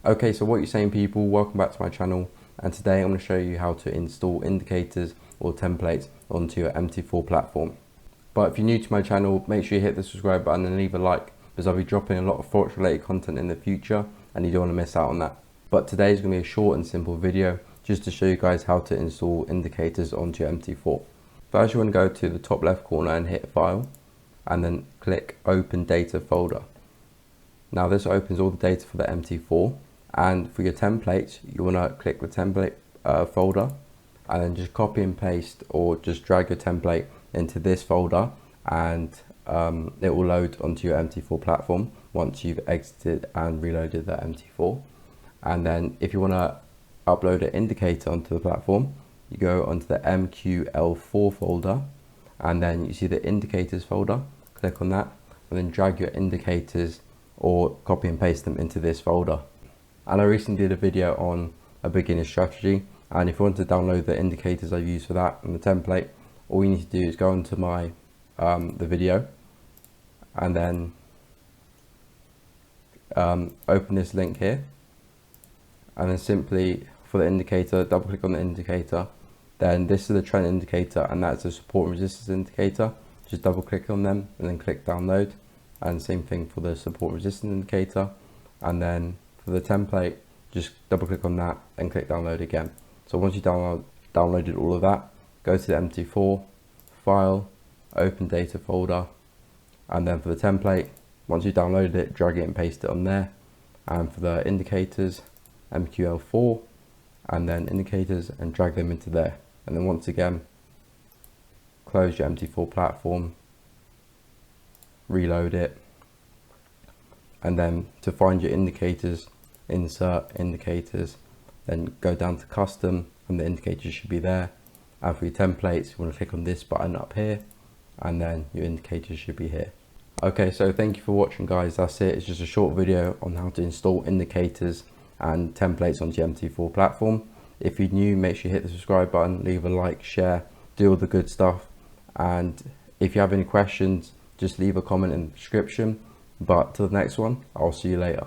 Okay, so what you're saying, people, welcome back to my channel, and today I'm going to show you how to install indicators or templates onto your MT4 platform. But if you're new to my channel, make sure you hit the subscribe button and leave a like, because I'll be dropping a lot of forex related content in the future and you don't want to miss out on that. But today is going to be a short and simple video just to show you guys how to install indicators onto your MT4. First, you want to go to the top left corner and hit File, and then click Open Data Folder. Now this opens all the data for the MT4, and for your templates, you want to click the template folder, and then just copy and paste or just drag your template into this folder, and it will load onto your MT4 platform once you've exited and reloaded the MT4. And then if you want to upload an indicator onto the platform, you go onto the MQL4 folder, and then you see the indicators folder, click on that, and then drag your indicators or copy and paste them into this folder. And I recently did a video on a beginner strategy, and if you want to download the indicators I use for that and the template, all you need to do is go into my the video, and then open this link here, and then simply for the indicator, double click on the indicator. Then this is the trend indicator, and that's a support and resistance indicator. Just double click on them and then click download, and same thing for the support and resistance indicator. And then for the template, just double click on that and click download again. So once you downloaded all of that, go to the MT4, File, Open Data Folder, and then for the template, once you downloaded it, drag it and paste it on there. And for the indicators, MQL4, and then indicators, and drag them into there. And then once again, close your MT4 platform, reload it, and then to find your indicators, insert indicators, then go down to custom, and the indicators should be there. And for your templates, you want to click on this button up here, and then your indicators should be here. Okay, so thank you for watching, guys. That's it. It's just a short video on how to install indicators and templates onto your MT4 platform. If you're new, make sure you hit the subscribe button, leave a like, share, do all the good stuff. And if you have any questions, just leave a comment in the description. But till the next one, I'll see you later.